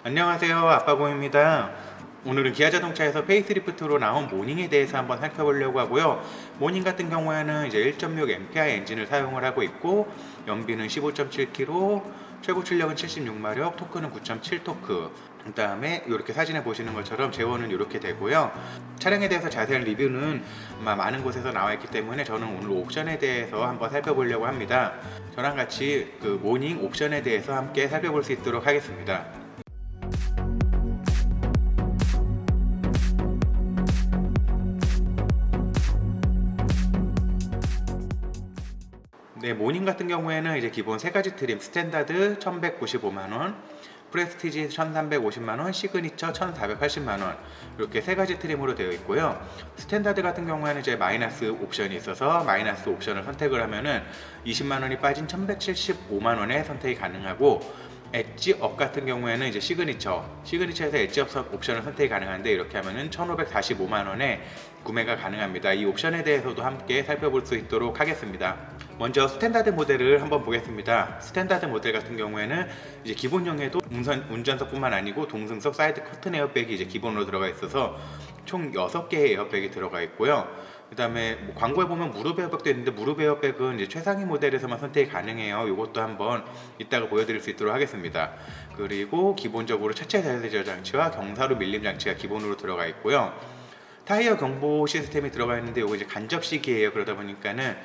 안녕하세요, 아빠곰입니다. 오늘은 기아자동차에서 페이스리프트로 나온 모닝에 대해서 한번 살펴보려고 하고요. 모닝 같은 경우에는 이제 1.6 MPI 엔진을 사용을 하고 있고, 연비는 15.7km, 최고 출력은 76마력, 토크는 9.7 토크. 그 다음에 이렇게 사진에 보시는 것처럼 제원은 이렇게 되고요. 차량에 대해서 자세한 리뷰는 아마 많은 곳에서 나와 있기 때문에 저는 오늘 옵션에 대해서 한번 살펴보려고 합니다. 저랑 같이 그 모닝 옵션에 대해서 함께 살펴볼 수 있도록 하겠습니다. 네, 모닝 같은 경우에는 이제 기본 세 가지 트림, 스탠다드 1195만원, 프레스티지 1350만원, 시그니처 1480만원, 이렇게 세 가지 트림으로 되어 있고요. 스탠다드 같은 경우에는 이제 마이너스 옵션이 있어서 마이너스 옵션을 선택을 하면은 20만원이 빠진 1175만원에 선택이 가능하고, 엣지업 같은 경우에는 이제 시그니처에서 엣지업 옵션을 선택이 가능한데, 이렇게 하면은 1545만원에 구매가 가능합니다. 이 옵션에 대해서도 함께 살펴볼 수 있도록 하겠습니다. 먼저 스탠다드 모델을 한번 보겠습니다. 스탠다드 모델 같은 경우에는 이제 기본형에도 운전석뿐만 아니고 동승석, 사이드 커튼 에어백이 이제 기본으로 들어가 있어서 총 6개의 에어백이 들어가 있고요. 그 다음에 뭐 광고에 보면 무릎 에어백도 있는데, 무릎 에어백은 이제 최상위 모델에서만 선택이 가능해요. 이것도 한번 이따가 보여드릴 수 있도록 하겠습니다. 그리고 기본적으로 차체 자연세절 장치와 경사로 밀림 장치가 기본으로 들어가 있고요. 타이어 경보 시스템이 들어가 있는데, 이거 이제 간접식이에요. 그러다 보니까는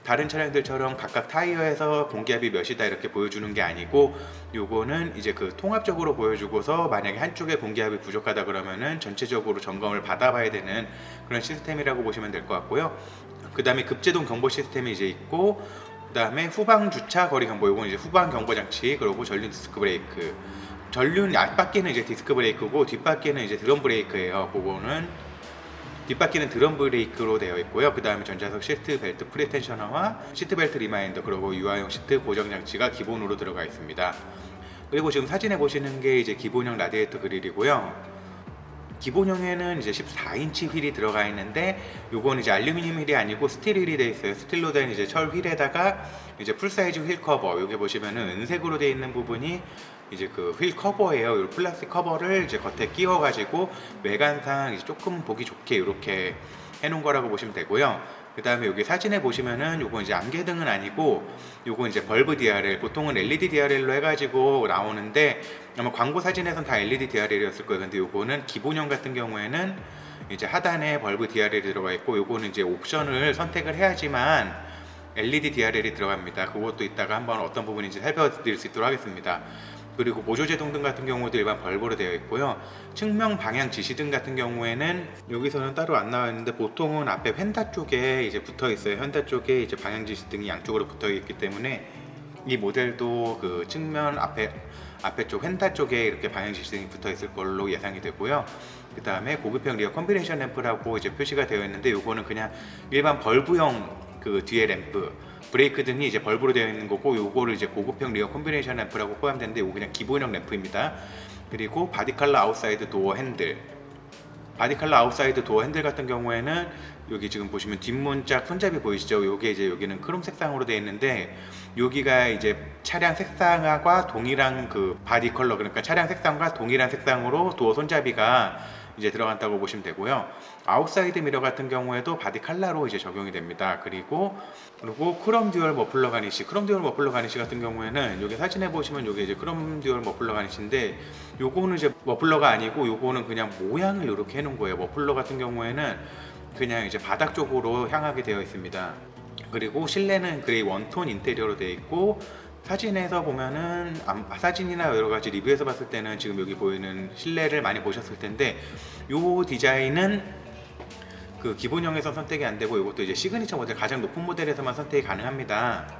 다른 차량들처럼 각각 타이어에서 공기압이 몇이다 이렇게 보여주는 게 아니고, 요거는 이제 그 통합적으로 보여주고서 만약에 한쪽에 공기압이 부족하다 그러면은 전체적으로 점검을 받아봐야 되는 그런 시스템이라고 보시면 될 것 같고요. 그 다음에 급제동 경보 시스템이 이제 있고, 그 다음에 후방 주차 거리 경보, 요건 이제 후방 경보 장치, 그리고 전륜 디스크 브레이크. 전륜 앞바퀴는 이제 디스크 브레이크고 뒷바퀴는 이제 드럼 브레이크예요. 그거는 뒷바퀴는 드럼 브레이크로 되어 있고요. 그 다음에 전자석 시트 벨트 프리텐셔너와 시트 벨트 리마인더, 그리고 유아용 시트 고정 장치가 기본으로 들어가 있습니다. 그리고 지금 사진에 보시는 게 이제 기본형 라디에이터 그릴이고요. 기본형에는 이제 14인치 휠이 들어가 있는데, 요건 이제 알루미늄 휠이 아니고 스틸 휠이 되어 있어요. 스틸로 된 이제 철 휠에다가 이제 풀사이즈 휠 커버, 여기 보시면은 은색으로 되어 있는 부분이 이제 그 휠 커버예요. 이 플라스틱 커버를 이제 겉에 끼워 가지고 외관상 이제 조금 보기 좋게 이렇게 해 놓은 거라고 보시면 되고요. 그 다음에 여기 사진에 보시면은 요건 이제 안개등은 아니고, 요건 이제 벌브 DRL, 보통은 LED DRL로 해가지고 나오는데 아마 광고 사진에선 다 LED DRL이었을 거예요. 근데 요거는 기본형 같은 경우에는 이제 하단에 벌브 DRL이 들어가 있고, 요거는 이제 옵션을 선택을 해야지만 LED DRL이 들어갑니다. 그것도 이따가 한번 어떤 부분인지 살펴드릴 수 있도록 하겠습니다. 그리고 보조제동등 같은 경우도 일반 벌브로 되어 있고요. 측면 방향 지시등 같은 경우에는 여기서는 따로 안 나와 있는데, 보통은 앞에 휀다 쪽에 이제 붙어 있어요. 휀다 쪽에 이제 방향 지시등이 양쪽으로 붙어 있기 때문에 이 모델도 그 측면 앞에 쪽 휀다 쪽에 이렇게 방향 지시등이 붙어 있을 걸로 예상이 되고요. 그 다음에 고급형 리어 컴비네이션 램프라고 이제 표시가 되어 있는데, 요거는 그냥 일반 벌브형 그 뒤에 램프, 브레이크 등이 이제 벌브로 되어 있는 거고, 요거를 이제 고급형 리어 콤비네이션 램프라고 포함되는데, 요거 그냥 기본형 램프입니다. 그리고 바디 컬러 아웃사이드 도어 핸들, 바디 컬러 아웃사이드 도어 핸들 같은 경우에는 여기 지금 보시면 뒷문짝 손잡이 보이시죠? 요게 이제 여기는 크롬 색상으로 되어 있는데, 여기가 이제 차량 색상과 동일한 그 바디 컬러, 그러니까 차량 색상과 동일한 색상으로 도어 손잡이가 이제 들어간다고 보시면 되고요. 아웃사이드 미러 같은 경우에도 바디 컬러로 이제 적용이 됩니다. 그리고 크롬 듀얼 머플러 가니쉬, 크롬 듀얼 머플러 가니쉬 같은 경우에는 여기 사진에 보시면 요게 이제 크롬 듀얼 머플러 가니쉬인데, 요거는 이제 머플러가 아니고 요거는 그냥 모양을 이렇게 해놓은 거예요. 머플러 같은 경우에는 그냥 이제 바닥 쪽으로 향하게 되어 있습니다. 그리고 실내는 그레이 원톤 인테리어로 되어 있고, 사진에서 보면은 사진이나 여러 가지 리뷰에서 봤을 때는 지금 여기 보이는 실내를 많이 보셨을 텐데, 요 디자인은 그 기본형에서 선택이 안 되고, 이것도 이제 시그니처 모델, 가장 높은 모델에서만 선택이 가능합니다.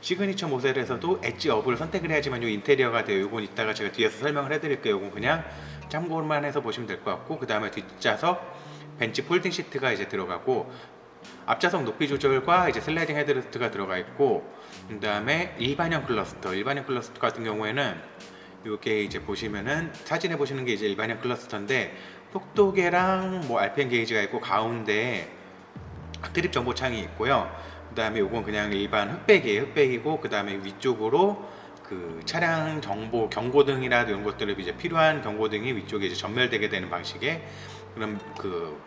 시그니처 모델에서도 엣지업을 선택을 해야지만 요 인테리어가 돼요. 요건 이따가 제가 뒤에서 설명을 해드릴게요. 요건 그냥 참고만 해서 보시면 될 것 같고, 그 다음에 뒷좌석 벤치 폴딩 시트가 이제 들어가고, 앞좌석 높이 조절과 이제 슬라이딩 헤드레스트가 들어가 있고, 그 다음에 일반형 클러스터 같은 경우에는 이게 이제 보시면은 사진에 보시는 게 이제 일반형 클러스터인데, 속도계랑 뭐 RPM 게이지가 있고, 가운데 트립 정보창이 있고요. 그 다음에 요건 그냥 일반 흑백이에요. 흑백이고, 그 다음에 위쪽으로 그 차량 정보 경고등이나 이런 것들을 이제 필요한 경고등이 위쪽에 이제 전멸되게 되는 방식의 그런 그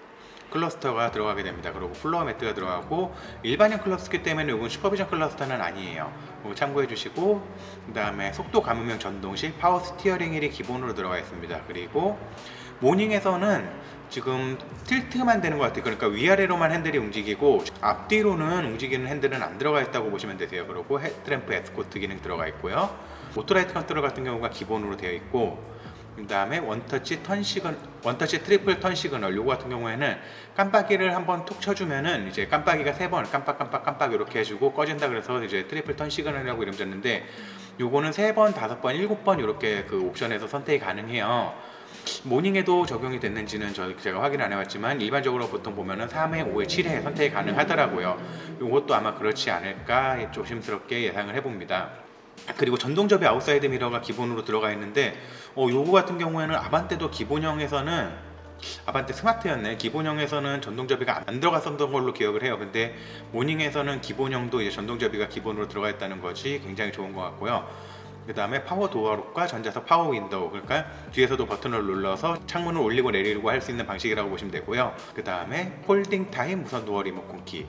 클러스터가 들어가게 됩니다. 그리고 플로어 매트가 들어가고 일반형 클러스터이기 때문에 이건 슈퍼비전 클러스터는 아니에요. 참고해 주시고, 그 다음에 속도 감음용 전동식 파워 스티어링 휠이 기본으로 들어가 있습니다. 그리고 모닝에서는 지금 틸트만 되는 것 같아요. 그러니까 위아래로만 핸들이 움직이고 앞뒤로는 움직이는 핸들은 안 들어가 있다고 보시면 되세요. 그리고 헤드램프 에스코트 기능 들어가 있고요. 오토라이트 컨트롤 같은 경우가 기본으로 되어 있고, 그 다음에 원터치 트리플 턴 시그널, 요거 같은 경우에는 깜빡이를 한번 톡 쳐주면은 이제 깜빡이가 3번 깜빡 이렇게 해주고 꺼진다 그래서 이제 트리플 턴 시그널이라고 이름 졌는데, 요거는 3번, 5번, 7번 이렇게 그 옵션에서 선택이 가능해요. 모닝에도 적용이 됐는지는 제가 확인 안 해봤지만 일반적으로 보통 보면은 3회, 5회, 7회 선택이 가능하더라고요. 요것도 아마 그렇지 않을까 조심스럽게 예상을 해봅니다. 그리고 전동 접이 아웃사이드 미러가 기본으로 들어가 있는데, 요거 같은 경우에는 아반떼도 기본형에서는, 아반떼 스마트였네, 기본형에서는 전동 접이가 안 들어갔었던 걸로 기억을 해요. 근데 모닝에서는 기본형도 이제 전동 접이가 기본으로 들어가 있다는 것이 굉장히 좋은 것 같고요. 그 다음에 파워 도어록과 전자석 파워 윈도우, 그러니까 뒤에서도 버튼을 눌러서 창문을 올리고 내리고 할 수 있는 방식이라고 보시면 되고요. 그 다음에 폴딩 타임 무선 도어 리모컨 키,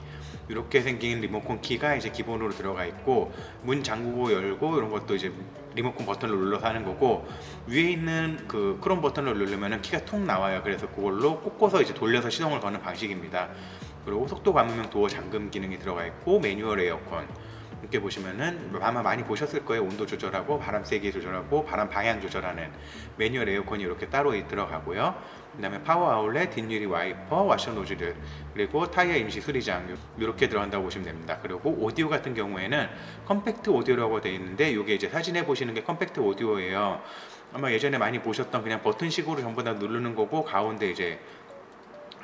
이렇게 생긴 리모컨 키가 이제 기본으로 들어가 있고, 문 잠그고 열고 이런 것도 이제 리모컨 버튼을 눌러서 하는 거고, 위에 있는 그 크롬 버튼을 누르면은 키가 툭 나와요. 그래서 그걸로 꽂고서 이제 돌려서 시동을 거는 방식입니다. 그리고 속도 감음용 도어 잠금 기능이 들어가 있고, 매뉴얼 에어컨, 이렇게 보시면은 아마 많이 보셨을 거예요. 온도 조절하고 바람 세기 조절하고 바람 방향 조절하는 매뉴얼 에어컨이 이렇게 따로 들어가고요. 그 다음에 파워 아울렛, 뒷유리 와이퍼, 와셔 노즐, 그리고 타이어 임시 수리장, 이렇게 들어간다고 보시면 됩니다. 그리고 오디오 같은 경우에는 컴팩트 오디오라고 되어 있는데, 이게 이제 사진에 보시는 게 컴팩트 오디오예요. 아마 예전에 많이 보셨던 그냥 버튼식으로 전부 다 누르는 거고, 가운데 이제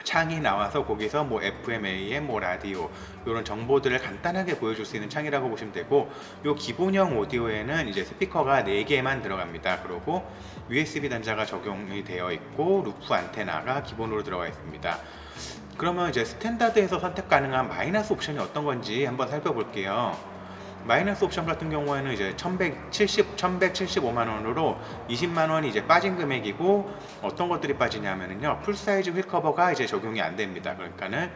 창이 나와서 거기서 뭐 FM, AM, 뭐 라디오 이런 정보들을 간단하게 보여줄 수 있는 창이라고 보시면 되고, 요 기본형 오디오에는 이제 스피커가 4개만 들어갑니다. 그리고 USB 단자가 적용이 되어 있고, 루프 안테나가 기본으로 들어가 있습니다. 그러면 이제 스탠다드에서 선택 가능한 마이너스 옵션이 어떤 건지 한번 살펴볼게요. 마이너스 옵션 같은 경우에는 이제 1175만 원으로 20만 원이 이제 빠진 금액이고, 어떤 것들이 빠지냐면요, 풀사이즈 휠 커버가 이제 적용이 안 됩니다. 그러니까는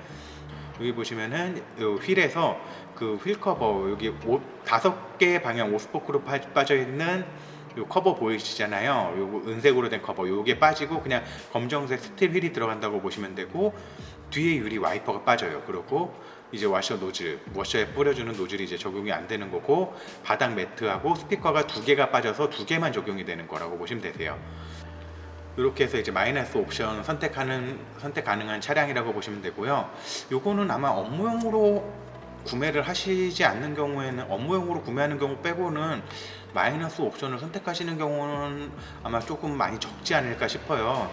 여기 보시면은 요 휠에서 그 휠 커버, 여기 5개의 방향 5스포크로 빠져 있는 요 커버 보이시잖아요. 요 은색으로 된 커버, 요게 빠지고 그냥 검정색 스틸 휠이 들어간다고 보시면 되고, 뒤에 유리 와이퍼가 빠져요. 그리고 이제 와셔 노즐, 워셔에 뿌려주는 노즐이 이제 적용이 안 되는 거고, 바닥 매트하고 스피커가 2개가 빠져서 2개만 적용이 되는 거라고 보시면 되세요. 이렇게 해서 이제 마이너스 옵션 선택 가능한 차량이라고 보시면 되고요. 요거는 아마 업무용으로 구매를 하시지 않는 경우에는, 업무용으로 구매하는 경우 빼고는 마이너스 옵션을 선택하시는 경우는 아마 조금 많이 적지 않을까 싶어요.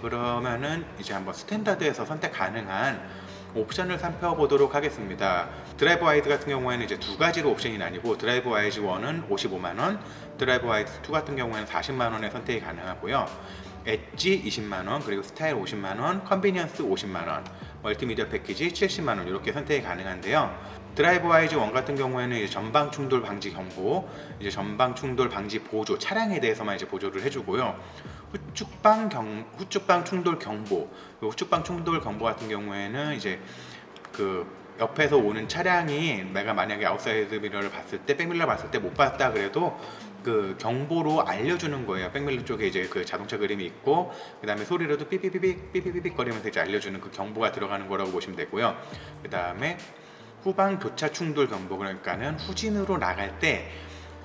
그러면은 이제 한번 스탠다드에서 선택 가능한 옵션을 살펴보도록 하겠습니다. 드라이브 와이드 같은 경우에는 이제 2가지로 옵션이 나뉘고, 드라이브 와이드 1은 55만원, 드라이브 와이드 2 같은 경우에는 40만원에 선택이 가능하고요. 엣지 20만원, 그리고 스타일 50만원, 컨비니언스 50만원, 멀티미디어 패키지 70만원, 이렇게 선택이 가능한데요. 드라이브 와이즈 1 같은 경우에는 이제 전방 충돌 방지 경보, 이제 전방 충돌 방지 보조, 차량에 대해서만 이제 보조를 해주고요. 후측방 충돌 경보, 후측방 충돌 경보 같은 경우에는 이제 그 옆에서 오는 차량이 내가 만약에 아웃사이드 미러를 봤을 때, 백밀러 봤을 때 못 봤다 그래도 그 경보로 알려주는 거예요. 백밀러 쪽에 이제 그 자동차 그림이 있고, 그 다음에 소리로도 삐삐삐삐 거리면서 이제 알려주는 그 경보가 들어가는 거라고 보시면 되고요. 그 다음에 후방 교차 충돌 경보, 그러니까는 후진으로 나갈 때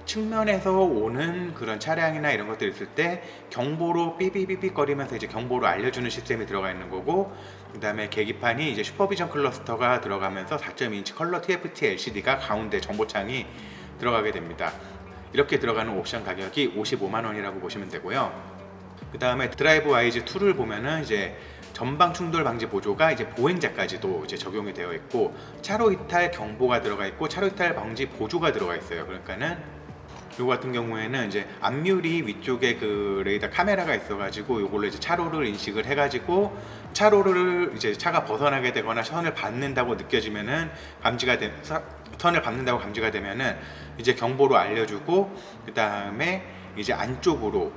측면에서 오는 그런 차량이나 이런 것들 있을 때 경보로 삐삐삐삐 거리면서 이제 경보로 알려주는 시스템이 들어가 있는 거고, 그 다음에 계기판이 이제 슈퍼비전 클러스터가 들어가면서 4.2인치 컬러 TFT LCD가 가운데 정보창이 들어가게 됩니다. 이렇게 들어가는 옵션 가격이 55만 원이라고 보시면 되고요. 그 다음에 드라이브 와이즈 2를 보면은 이제 전방 충돌 방지 보조가 이제 보행자까지도 이제 적용이 되어 있고, 차로 이탈 경보가 들어가 있고, 차로 이탈 방지 보조가 들어가 있어요. 그러니까는 요거 같은 경우에는 이제 앞유리 위쪽에 그 레이더 카메라가 있어가지고 요걸로 이제 차로를 인식을 해가지고, 차로를 이제 차가 벗어나게 되거나 선을 밟는다고 느껴지면은 선을 밟는다고 감지가 되면은 이제 경보로 알려주고, 그 다음에 이제 안쪽으로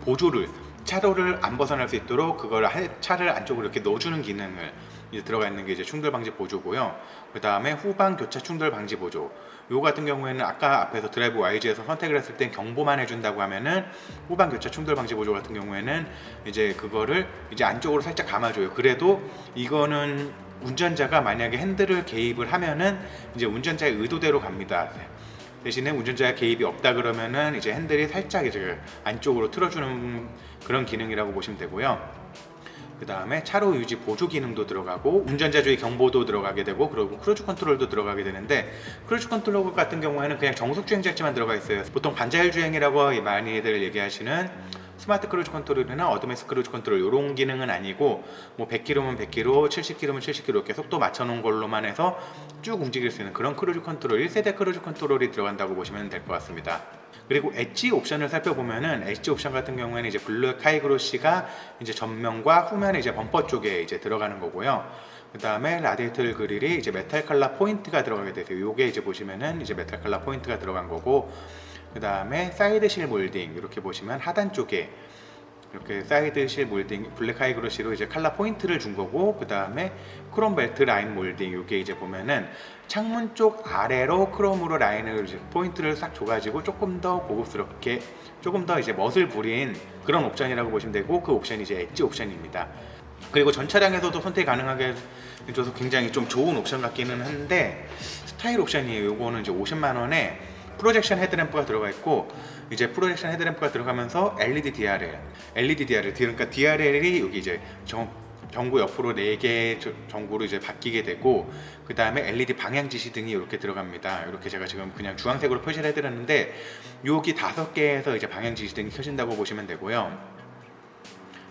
보조를, 차로를 안 벗어날 수 있도록 그걸 차를 안쪽으로 이렇게 넣어주는 기능을 이제 들어가 있는 게 이제 충돌 방지 보조고요. 그 다음에 후방 교차 충돌 방지 보조. 요 같은 경우에는 아까 앞에서 드라이브 YG에서 선택을 했을 땐 경보만 해준다고 하면은, 후방 교차 충돌 방지 보조 같은 경우에는 이제 그거를 이제 안쪽으로 살짝 감아줘요. 그래도 이거는 운전자가 만약에 핸들을 개입을 하면은 이제 운전자의 의도대로 갑니다. 대신에 운전자의 개입이 없다 그러면은 이제 핸들이 살짝 이제 안쪽으로 틀어주는 그런 기능이라고 보시면 되고요. 그 다음에 차로 유지 보조 기능도 들어가고, 운전자 주의 경보도 들어가게 되고, 그리고 크루즈 컨트롤도 들어가게 되는데, 크루즈 컨트롤 같은 경우에는 그냥 정속 주행 장치만 들어가 있어요. 보통 반자율 주행이라고 많이들 얘기하시는 스마트 크루즈 컨트롤이나 어드밴스 크루즈 컨트롤 이런 기능은 아니고, 뭐 100km면 100km, 70km면 70km 이렇게 속도 맞춰놓은 걸로만 해서 쭉 움직일 수 있는 그런 크루즈 컨트롤, 1세대 크루즈 컨트롤이 들어간다고 보시면 될 것 같습니다. 그리고 엣지 옵션을 살펴보면은, 엣지 옵션 같은 경우에는 이제 블랙 하이그로시가 이제 전면과 후면에 이제 범퍼 쪽에 이제 들어가는 거고요. 그 다음에 라디에이터 그릴이 이제 메탈 컬러 포인트가 들어가게 되세요. 요게 이제 보시면은 이제 메탈 컬러 포인트가 들어간 거고, 그 다음에 사이드 실 몰딩 이렇게 보시면 하단 쪽에 이렇게 사이드 실 몰딩 블랙 하이그로시로 이제 컬러 포인트를 준 거고, 그 다음에 크롬 벨트 라인 몰딩, 요게 이제 보면은 창문 쪽 아래로 크롬으로 라인을 이제 포인트를 싹 줘가지고 조금 더 고급스럽게, 조금 더 이제 멋을 부린 그런 옵션이라고 보시면 되고, 그 옵션이 이제 엣지 옵션입니다. 그리고 전 차량에서도 선택 가능하게 해줘서 굉장히 좀 좋은 옵션 같기는 한데, 스타일 옵션이에요. 요거는 이제 50만 원에 프로젝션 헤드램프가 들어가 있고, 이제 프로젝션 헤드램프가 들어가면서 LED DRL, 그러니까 DRL이 여기 이제 전구 옆으로 4개 전구로 이제 바뀌게 되고, 그 다음에 LED 방향 지시 등이 이렇게 들어갑니다. 이렇게 제가 지금 그냥 주황색으로 표시를 해드렸는데, 여기 5개에서 이제 방향 지시 등이 켜진다고 보시면 되고요.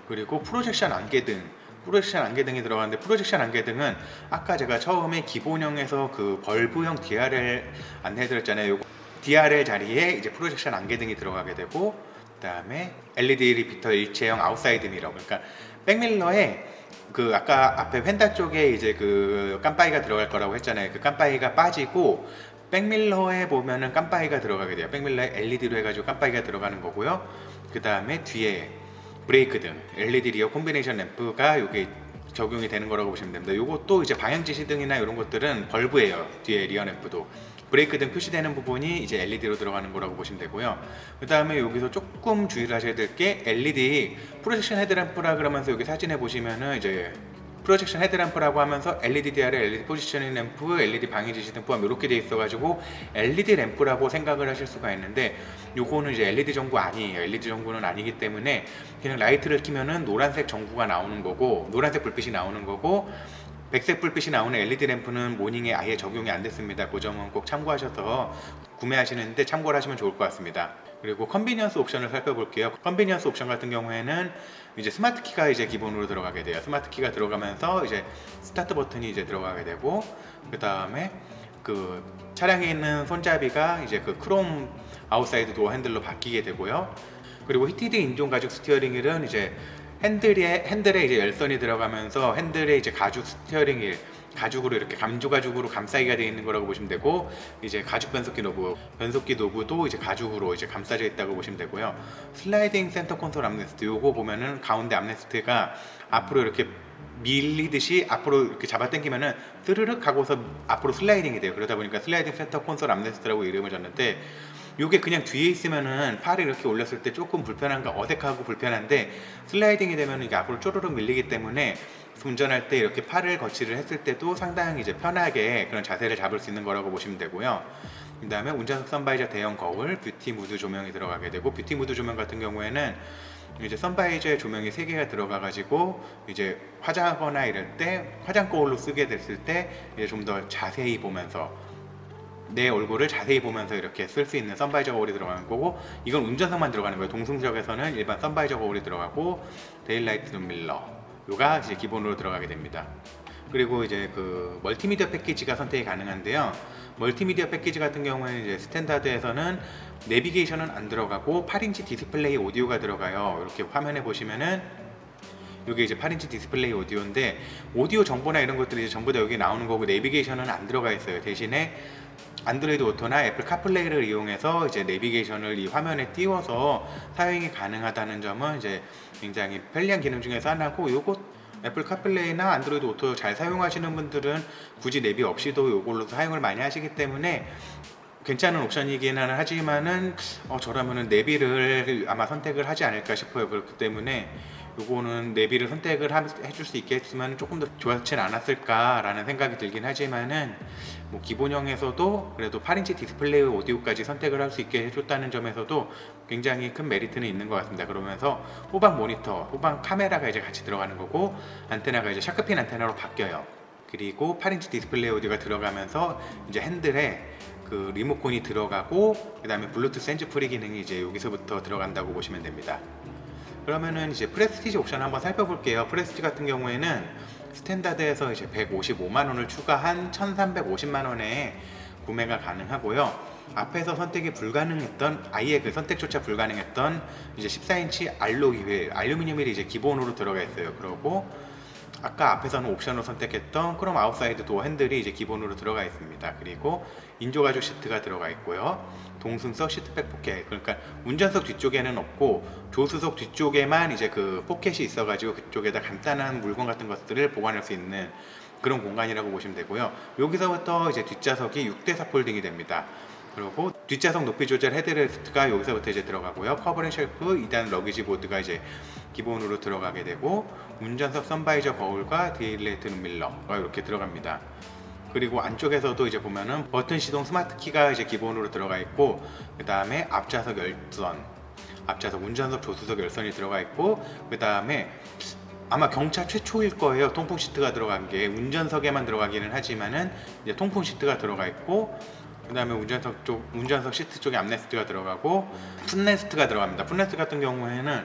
그리고 프로젝션 안개등이 들어가는데, 프로젝션 안개등은 아까 제가 처음에 기본형에서 그 벌브형 DRL 안내해드렸잖아요. DRL 자리에 이제 프로젝션 안개등이 들어가게 되고, 그 다음에 LED 리피터 일체형 아웃사이드 미러, 그러니까 백밀러에 그 아까 앞에 휀다 쪽에 이제 그 깜빡이가 들어갈 거라고 했잖아요. 그 깜빡이가 빠지고 백밀러에 보면은 깜빡이가 들어가게 돼요. 백밀러에 LED로 해가지고 깜빡이가 들어가는 거고요. 그 다음에 뒤에 브레이크 등 LED 리어 콤비네이션 램프가 요게 적용이 되는 거라고 보시면 됩니다. 요것도 이제 방향 지시 등이나 이런 것들은 벌브예요. 뒤에 리어 램프도. 브레이크 등 표시되는 부분이 이제 LED로 들어가는 거라고 보시면 되고요. 그 다음에 여기서 조금 주의를 하셔야 될 게, LED 프로젝션 헤드램프라 그러면서 여기 사진에 보시면은 이제 프로젝션 헤드램프라고 하면서 LED DRL, LED 포지셔닝 램프, LED 방해 지시 등 포함 이렇게 돼 있어가지고 LED 램프라고 생각을 하실 수가 있는데, 요거는 이제 LED 전구 아니에요. LED 전구는 아니기 때문에 그냥 라이트를 켜면은 노란색 전구가 나오는 거고, 노란색 불빛이 나오는 거고, 백색 불빛이 나오는 LED 램프는 모닝에 아예 적용이 안 됐습니다. 그 점은 꼭 참고하셔서 구매하시는데 참고를 하시면 좋을 것 같습니다. 그리고 컨비니언스 옵션을 살펴볼게요. 컨비니언스 옵션 같은 경우에는 이제 스마트 키가 이제 기본으로 들어가게 돼요. 스마트 키가 들어가면서 이제 스타트 버튼이 이제 들어가게 되고, 그 다음에 그 차량에 있는 손잡이가 이제 그 크롬 아웃사이드 도어 핸들로 바뀌게 되고요. 그리고 히티드 인종 가죽 스티어링 휠은 이제 핸들에 이제 열선이 들어가면서 핸들에 이제 가죽 스티어링 휠, 가죽으로 이렇게 감조 가죽으로 감싸기가 되어 있는 거라고 보시면 되고, 이제 가죽 변속기 노브도 이제 가죽으로 이제 감싸져 있다고 보시면 되고요. 슬라이딩 센터 콘솔 암레스트, 요거 보면은 가운데 암레스트가 앞으로 이렇게 밀리듯이 앞으로 이렇게 잡아당기면은 스르륵 하고서 앞으로 슬라이딩이 돼요. 그러다 보니까 슬라이딩 센터 콘솔 암레스트라고 이름을 줬는데, 요게 그냥 뒤에 있으면은 팔을 이렇게 올렸을 때 조금 어색하고 불편한데, 슬라이딩이 되면 이게 앞으로 쪼르륵 밀리기 때문에 운전할 때 이렇게 팔을 거치를 했을 때도 상당히 이제 편하게 그런 자세를 잡을 수 있는 거라고 보시면 되고요. 그 다음에 운전석 선바이저 대형 거울, 뷰티 무드 조명이 들어가게 되고, 뷰티 무드 조명 같은 경우에는 이제 선바이저에 조명이 3개가 들어가가지고 이제 화장하거나 이럴 때 화장 거울로 쓰게 됐을 때 이제 좀 더 자세히 보면서, 내 얼굴을 자세히 보면서 이렇게 쓸 수 있는 선바이저 거울이 들어가는 거고, 이건 운전석만 들어가는 거예요. 동승석에서는 일반 선바이저 거울이 들어가고, 데일라이트 눈밀러 요가 이제 기본으로 들어가게 됩니다. 그리고 이제 그 멀티미디어 패키지가 선택이 가능한데요. 멀티미디어 패키지 같은 경우에는 이제 스탠다드에서는 내비게이션은 안 들어가고 8인치 디스플레이 오디오가 들어가요. 이렇게 화면에 보시면은 이게 이제 8인치 디스플레이 오디오인데, 오디오 정보나 이런 것들이 이제 전부 다 여기 나오는 거고, 내비게이션은 안 들어가 있어요. 대신에 안드로이드 오토나 애플 카플레이를 이용해서 이제 내비게이션을 이 화면에 띄워서 사용이 가능하다는 점은 이제 굉장히 편리한 기능 중에서 하나고, 요거 애플 카플레이나 안드로이드 오토 잘 사용하시는 분들은 굳이 내비 없이도 요걸로 사용을 많이 하시기 때문에 괜찮은 옵션이기는 하지만은 저라면은 내비를 아마 선택을 하지 않을까 싶어요. 그렇기 때문에 요거는 내비를 선택을 해줄 수 있겠지만 조금 더 좋았진 않았을까라는 생각이 들긴 하지만은, 뭐 기본형에서도 그래도 8인치 디스플레이 오디오까지 선택을 할 수 있게 해줬다는 점에서도 굉장히 큰 메리트는 있는 것 같습니다. 그러면서 후방 모니터, 후방 카메라가 이제 같이 들어가는 거고, 안테나가 이제 샤크핀 안테나로 바뀌어요. 그리고 8인치 디스플레이 오디오가 들어가면서 이제 핸들에 그 리모컨이 들어가고, 그 다음에 블루투스 핸즈프리 기능이 이제 여기서부터 들어간다고 보시면 됩니다. 그러면은 이제 프레스티지 옵션 한번 살펴볼게요. 프레스티지 같은 경우에는 스탠다드에서 이제 155만원을 추가한 1350만원에 구매가 가능하고요. 앞에서 선택이 불가능했던, 아예 그 선택조차 불가능했던 이제 14인치 알로이 휠, 알루미늄 휠이 이제 기본으로 들어가 있어요. 그리고 아까 앞에서는 옵션으로 선택했던 크롬 아웃사이드 도어 핸들이 이제 기본으로 들어가 있습니다. 그리고 인조가죽 시트가 들어가 있고요. 동승석 시트백 포켓, 그러니까 운전석 뒤쪽에는 없고 조수석 뒤쪽에만 이제 그 포켓이 있어가지고 그쪽에다 간단한 물건 같은 것들을 보관할 수 있는 그런 공간이라고 보시면 되고요. 여기서부터 이제 뒷좌석이 6대4 폴딩이 됩니다. 그리고 뒷좌석 높이 조절 헤드레스트가 여기서부터 이제 들어가고요. 커버링 쉘프 2단 러기지 보드가 이제 기본으로 들어가게 되고, 운전석 선바이저 거울과 데일레이트 룸밀러가 이렇게 들어갑니다. 그리고 안쪽에서도 이제 보면은 버튼 시동 스마트 키가 이제 기본으로 들어가 있고, 그 다음에 앞좌석 열선, 앞좌석 운전석 조수석 열선이 들어가 있고, 그 다음에 아마 경차 최초일 거예요. 통풍 시트가 들어간 게. 운전석에만 들어가기는 하지만은 이제 통풍 시트가 들어가 있고, 그 다음에 운전석 시트 쪽에 암레스트가 들어가고, 풋레스트가 들어갑니다. 풋레스트 같은 경우에는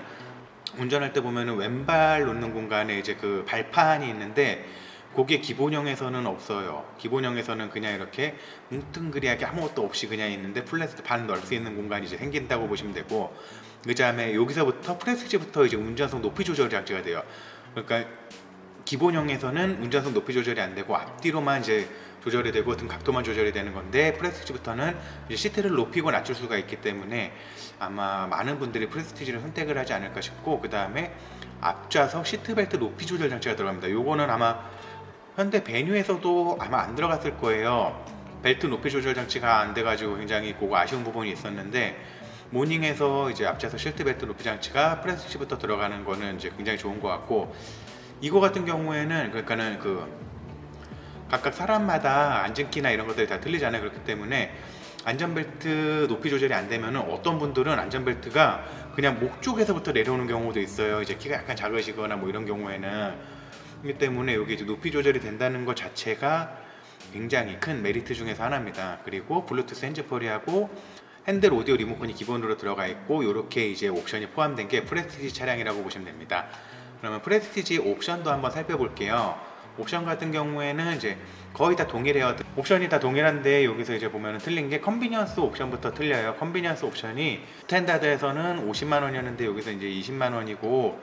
운전할 때 보면은 왼발 놓는 공간에 이제 그 발판이 있는데, 그게 기본형에서는 없어요. 기본형에서는 그냥 이렇게 뭉뚱그리하게 아무것도 없이 그냥 있는데, 플레스트 반 넣을 수 있는 공간이 이제 생긴다고 보시면 되고, 그 다음에 여기서부터 프레스티지부터 이제 운전석 높이 조절 장치가 돼요. 그러니까 기본형에서는 운전석 높이 조절이 안 되고 앞뒤로만 이제 조절이 되고 등 각도만 조절이 되는 건데, 프레스티지부터는 이제 시트를 높이고 낮출 수가 있기 때문에 아마 많은 분들이 프레스티지를 선택을 하지 않을까 싶고, 그 다음에 앞좌석 시트벨트 높이 조절 장치가 들어갑니다. 요거는 아마 현대 베뉴에서도 아마 안 들어갔을 거예요. 벨트 높이 조절 장치가 안 돼가지고 굉장히 그거 아쉬운 부분이 있었는데, 모닝에서 이제 앞좌석 시트 벨트 높이 장치가 프레스티지부터 들어가는 거는 이제 굉장히 좋은 것 같고, 이거 같은 경우에는 그러니까는 각각 사람마다 안전키나 이런 것들이 다 틀리잖아요. 그렇기 때문에 안전벨트 높이 조절이 안 되면은 어떤 분들은 안전벨트가 그냥 목 쪽에서부터 내려오는 경우도 있어요. 이제 키가 약간 작으시거나 뭐 이런 경우에는. 그렇기 때문에 여기 이제 높이 조절이 된다는 것 자체가 굉장히 큰 메리트 중에서 하나입니다. 그리고 블루투스 핸즈프리하고 핸들 오디오 리모컨이 기본으로 들어가 있고, 이렇게 이제 옵션이 포함된 게 프레스티지 차량이라고 보시면 됩니다. 그러면 프레스티지 옵션도 한번 살펴볼게요. 옵션 같은 경우에는 이제 거의 다 동일해요. 옵션이 다 동일한데 여기서 이제 보면은 틀린 게 컨비니언스 옵션부터 틀려요. 컨비니언스 옵션이 스탠다드에서는 50만 원이었는데 여기서 이제 20만 원이고,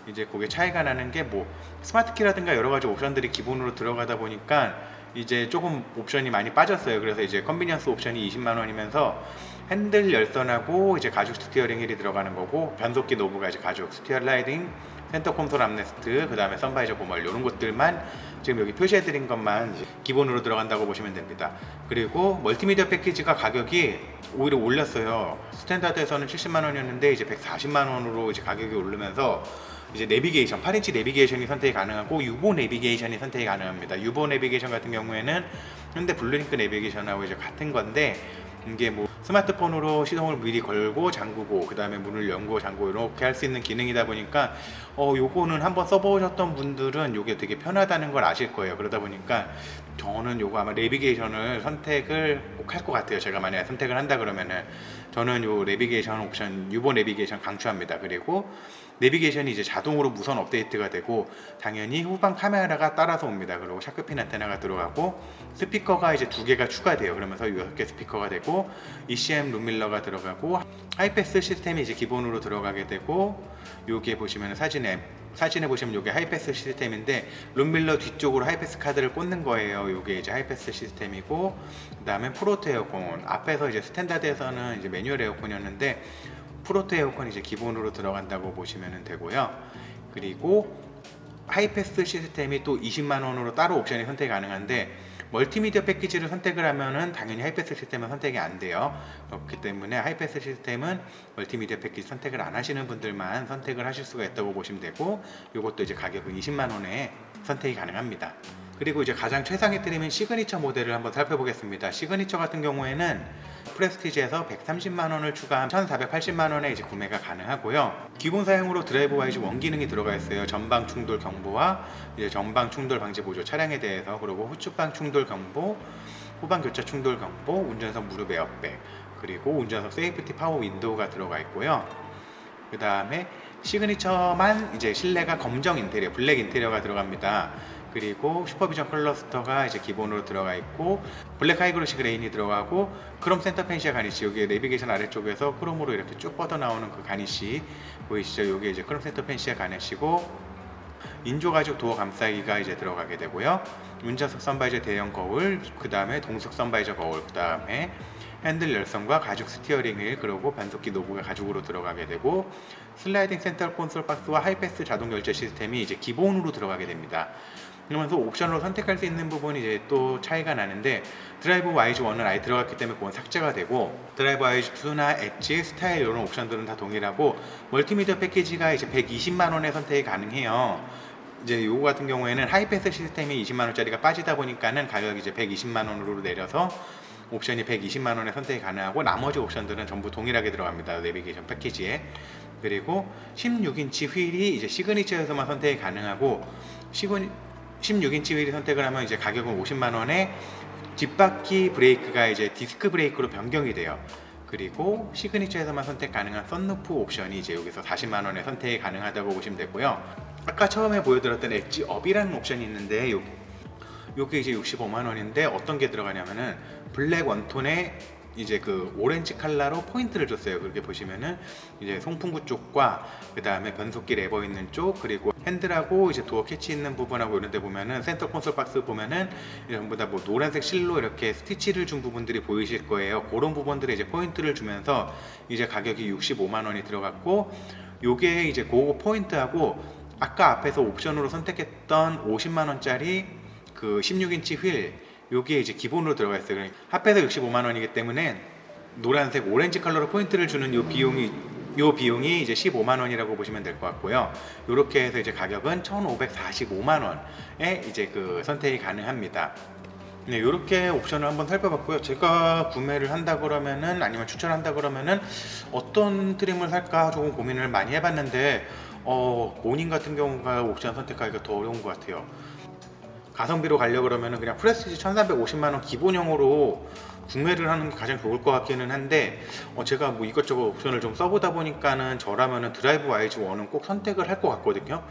이제 그게 차이가 나는 게 뭐 스마트키라든가 여러 가지 옵션들이 기본으로 들어가다 보니까 이제 조금 옵션이 많이 빠졌어요. 그래서 이제 컨비니언스 옵션이 20만 원이면서 핸들 열선하고 이제 가죽 스티어링 휠이 들어가는 거고, 변속기 노브가 이제 가죽, 스티어 라이딩, 센터 콘솔 암레스트, 그 다음에 선바이저 고멀, 이런 것들만 지금 여기 표시해드린 것만 기본으로 들어간다고 보시면 됩니다. 그리고 멀티미디어 패키지가 가격이 오히려 올렸어요. 스탠다드에서는 70만 원이었는데 이제 140만 원으로 이제 가격이 오르면서 이제 내비게이션, 8인치 내비게이션이 선택이 가능하고 유보 내비게이션이 선택이 가능합니다. 유보 내비게이션 같은 경우에는 현대 블루링크 내비게이션하고 이제 같은 건데, 이게 뭐 스마트폰으로 시동을 미리 걸고 잠그고 그 다음에 문을 열고 잠그고 이렇게 할 수 있는 기능이다 보니까 요거는 한번 써보셨던 분들은 요게 되게 편하다는 걸 아실 거예요. 그러다 보니까 저는 요거 아마 내비게이션을 선택을 꼭 할 것 같아요. 제가 만약에 선택을 한다 그러면은 저는 요 내비게이션 옵션, 유보 내비게이션 강추합니다. 그리고 내비게이션이 이제 자동으로 무선 업데이트가 되고, 당연히 후방 카메라가 따라서 옵니다. 그리고 샤크핀 안테나가 들어가고, 스피커가 이제 2개가 추가돼요. 그러면서 6개 스피커가 되고, 되고 ECM 룸밀러가 들어가고 하이패스 시스템이 이제 기본으로 들어가게 되고, 여기에 보시면 사진에 보시면 이게 하이패스 시스템인데 룸밀러 뒤쪽으로 하이패스 카드를 꽂는 거예요. 이게 이제 하이패스 시스템이고, 그 다음에 프로토 에어컨, 앞에서 이제 스탠다드에서는 이제 매뉴얼 에어컨이었는데 프로토 에어컨이 이제 기본으로 들어간다고 보시면 되고요. 그리고 하이패스 시스템이 또 20만 원으로 따로 옵션이 선택이 가능한데, 멀티미디어 패키지를 선택을 하면은 당연히 하이패스 시스템은 선택이 안 돼요. 그렇기 때문에 하이패스 시스템은 멀티미디어 패키지 선택을 안 하시는 분들만 선택을 하실 수가 있다고 보시면 되고, 이것도 이제 가격은 20만 원에 선택이 가능합니다. 그리고 이제 가장 최상의 트림인 시그니처 모델을 한번 살펴보겠습니다. 시그니처 같은 경우에는 프레스티지에서 130만 원을 추가한 1480만 원에 이제 구매가 가능하고요. 기본 사용으로 드라이브 와이즈 원기능이 들어가 있어요. 전방 충돌 경보와 이제 전방 충돌 방지 보조 차량에 대해서, 그리고 후측방 충돌 경보, 후방 교차 충돌 경보, 운전석 무릎 에어백, 그리고 운전석 세이프티 파워 윈도우가 들어가 있고요. 그 다음에 시그니처만 이제 실내가 검정 인테리어, 블랙 인테리어가 들어갑니다. 그리고 슈퍼비전 클러스터가 이제 기본으로 들어가 있고, 블랙 하이그로시 그레인이 들어가고, 크롬 센터 펜시아 가니쉬, 여기 내비게이션 아래쪽에서 크롬으로 이렇게 쭉 뻗어 나오는 그 가니쉬 보이시죠? 여기 이제 크롬 센터 펜시아 가니쉬고, 인조 가죽 도어 감싸기가 이제 들어가게 되고요. 운전석 선바이저 대형 거울, 그 다음에 동석 선바이저 거울, 그 다음에 핸들 열선과 가죽 스티어링 휠, 그리고 변속기 노브가 가죽으로 들어가게 되고, 슬라이딩 센터 콘솔 박스와 하이패스 자동 결제 시스템이 이제 기본으로 들어가게 됩니다. 그러면서 옵션으로 선택할 수 있는 부분이 이제 또 차이가 나는데, 드라이브 와이즈 1은 아예 들어갔기 때문에 그건 삭제가 되고, 드라이브 와이즈 2나 엣지, 스타일 이런 옵션들은 다 동일하고, 멀티미디어 패키지가 이제 120만 원에 선택이 가능해요. 이제 요거 같은 경우에는 하이패스 시스템이 20만 원짜리가 빠지다 보니까는 가격이 이제 120만 원으로 내려서 옵션이 120만 원에 선택이 가능하고, 나머지 옵션들은 전부 동일하게 들어갑니다. 내비게이션 패키지에. 그리고 16인치 휠이 이제 시그니처에서만 선택이 가능하고, 16인치 휠이 선택을 하면 이제 가격은 50만 원에 뒷바퀴 브레이크가 이제 디스크 브레이크로 변경이 돼요. 그리고 시그니처에서만 선택 가능한 썬루프 옵션이 이제 여기서 40만 원에 선택이 가능하다고 보시면 되고요. 아까 처음에 보여드렸던 엣지 업이라는 옵션이 있는데, 요게 이제 65만 원인데 어떤 게 들어가냐면은 블랙 원톤에 이제 그 오렌지 컬러로 포인트를 줬어요. 그렇게 보시면은 이제 송풍구 쪽과 그 다음에 변속기 레버 있는 쪽, 그리고 핸들하고 이제 도어 캐치 있는 부분하고 이런 데 보면은 센터 콘솔 박스 보면은 전부 다 뭐 노란색 실로 이렇게 스티치를 준 부분들이 보이실 거예요. 그런 부분들에 이제 포인트를 주면서 이제 가격이 65만 원이 들어갔고, 요게 이제 그거 포인트하고 아까 앞에서 옵션으로 선택했던 50만 원짜리 그 16인치 휠, 요게 이제 기본으로 들어가 있어요. 합해서 65만 원이기 때문에 노란색 오렌지 컬러로 포인트를 주는 요 비용이 이제 15만 원이라고 보시면 될 것 같고요. 요렇게 해서 이제 가격은 1,545만 원에 이제 그 선택이 가능합니다. 네, 요렇게 옵션을 한번 살펴봤고요. 제가 구매를 한다 그러면은, 아니면 추천한다 그러면은 어떤 트림을 살까 조금 고민을 많이 해봤는데, 모닝 같은 경우가 옵션 선택하기가 더 어려운 것 같아요. 가성비로 가려고 그러면 그냥 프레스티지 1350만 원 기본형으로 구매를 하는 게 가장 좋을 것 같기는 한데, 제가 뭐 이것저것 옵션을 좀 써보다 보니까는 저라면은 드라이브 와이즈 1은 꼭 선택을 할 것 같거든요.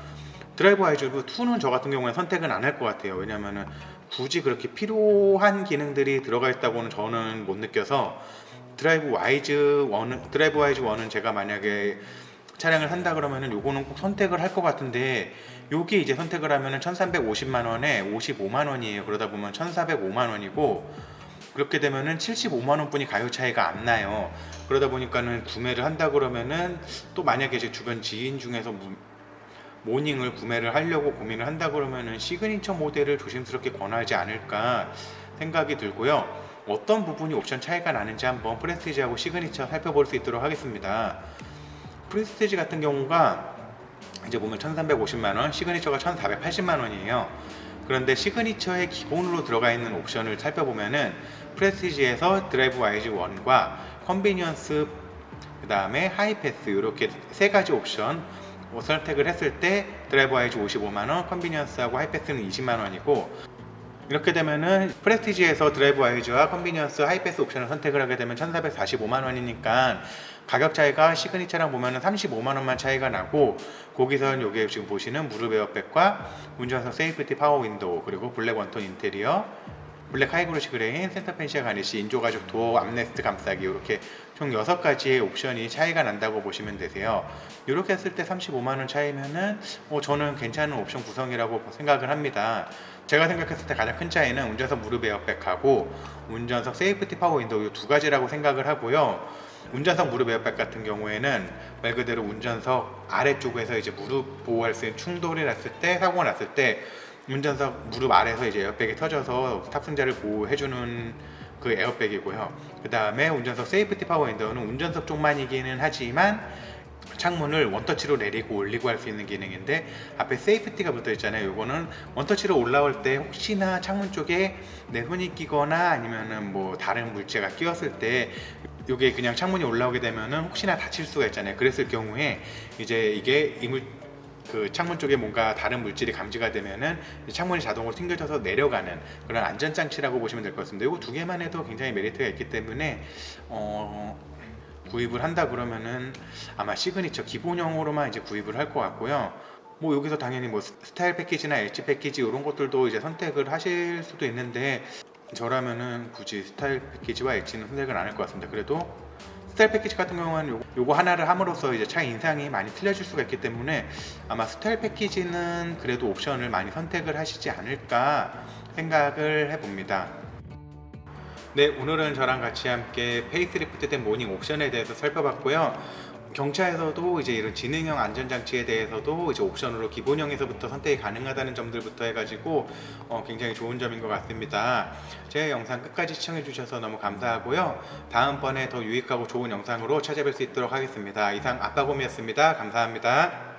드라이브 와이즈 2는 저 같은 경우에 선택은 안 할 것 같아요. 왜냐면은 굳이 그렇게 필요한 기능들이 들어가 있다고는 저는 못 느껴서, 드라이브 와이즈 1은 제가 만약에 차량을 산다 그러면은 요거는 꼭 선택을 할 것 같은데, 요게 이제 선택을 하면은 1350만 원에 55만 원이에요. 그러다 보면 1405만 원이고, 그렇게 되면은 75만 원뿐이 가격 차이가 안 나요. 그러다 보니까는 구매를 한다 그러면은, 또 만약에 제 주변 지인 중에서 모닝을 구매를 하려고 고민을 한다 그러면은 시그니처 모델을 조심스럽게 권하지 않을까 생각이 들고요. 어떤 부분이 옵션 차이가 나는지 한번 프레스티지하고 시그니처 살펴볼 수 있도록 하겠습니다. 프레스티지 같은 경우가 이제 보면 1350만 원, 시그니처가 1480만 원이에요. 그런데 시그니처의 기본으로 들어가 있는 옵션을 살펴보면은 프레스티지에서 드라이브 와이즈 1과 컨비니언스, 그 다음에 하이패스, 이렇게 세 가지 옵션 선택을 했을 때 드라이브 와이즈 55만 원, 컨비니언스하고 하이패스는 20만 원이고, 이렇게 되면은 프레스티지에서 드라이브 와이즈와 컨비니언스, 하이패스 옵션을 선택을 하게 되면 1445만 원이니까 가격 차이가 시그니처랑 보면은 35만 원만 차이가 나고, 거기서는 요게 지금 보시는 무릎 에어백과 운전석 세이프티 파워 윈도우, 그리고 블랙 원톤 인테리어, 블랙 하이그로시 그레인, 센터 펜시아 가니시, 인조가죽 도어, 암레스트 감싸기 이렇게 총 6가지의 옵션이 차이가 난다고 보시면 되세요. 이렇게 했을 때 35만원 차이면은 저는 괜찮은 옵션 구성이라고 생각을 합니다. 제가 생각했을 때 가장 큰 차이는 운전석 무릎 에어백하고 운전석 세이프티 파워 윈도우 이 2가지라고 생각을 하고요. 운전석 무릎 에어백 같은 경우에는 말 그대로 운전석 아래쪽에서 이제 무릎 보호할 수 있는 충돌이 났을 때, 사고가 났을 때 운전석 무릎 아래에서 이제 에어백이 터져서 탑승자를 보호해주는 그 에어백이고요. 그 다음에 운전석 세이프티 파워 윈도우는 운전석 쪽만이기는 하지만 창문을 원터치로 내리고 올리고 할 수 있는 기능인데, 앞에 세이프티가 붙어 있잖아요. 이거는 원터치로 올라올 때 혹시나 창문 쪽에 내 손이 끼거나 아니면은 뭐 다른 물체가 끼었을 때 이게 그냥 창문이 올라오게 되면은 혹시나 다칠 수가 있잖아요. 그랬을 경우에 이제 이게 그 창문 쪽에 뭔가 다른 물질이 감지가 되면은 창문이 자동으로 튕겨져서 내려가는 그런 안전장치라고 보시면 될 것 같습니다. 이거 2개만 해도 굉장히 메리트가 있기 때문에 구입을 한다 그러면은 아마 시그니처 기본형으로만 이제 구입을 할 것 같고요. 뭐 여기서 당연히 뭐 스타일 패키지나 엣지 패키지 이런 것들도 이제 선택을 하실 수도 있는데, 저라면은 굳이 스타일 패키지와 엣지는 선택을 안 할 것 같습니다. 그래도 스타일 패키지 같은 경우는 요거 하나를 함으로써 이제 차 인상이 많이 틀려질 수가 있기 때문에 아마 스타일 패키지는 그래도 옵션을 많이 선택을 하시지 않을까 생각을 해봅니다. 네, 오늘은 저랑 같이 함께 페이스리프트된 모닝 옵션에 대해서 살펴봤고요. 경차에서도 이제 이런 지능형 안전장치에 대해서도 이제 옵션으로 기본형에서부터 선택이 가능하다는 점들부터 해가지고 굉장히 좋은 점인 것 같습니다. 제 영상 끝까지 시청해 주셔서 너무 감사하고요. 다음번에 더 유익하고 좋은 영상으로 찾아뵐 수 있도록 하겠습니다. 이상 아빠곰이었습니다. 감사합니다.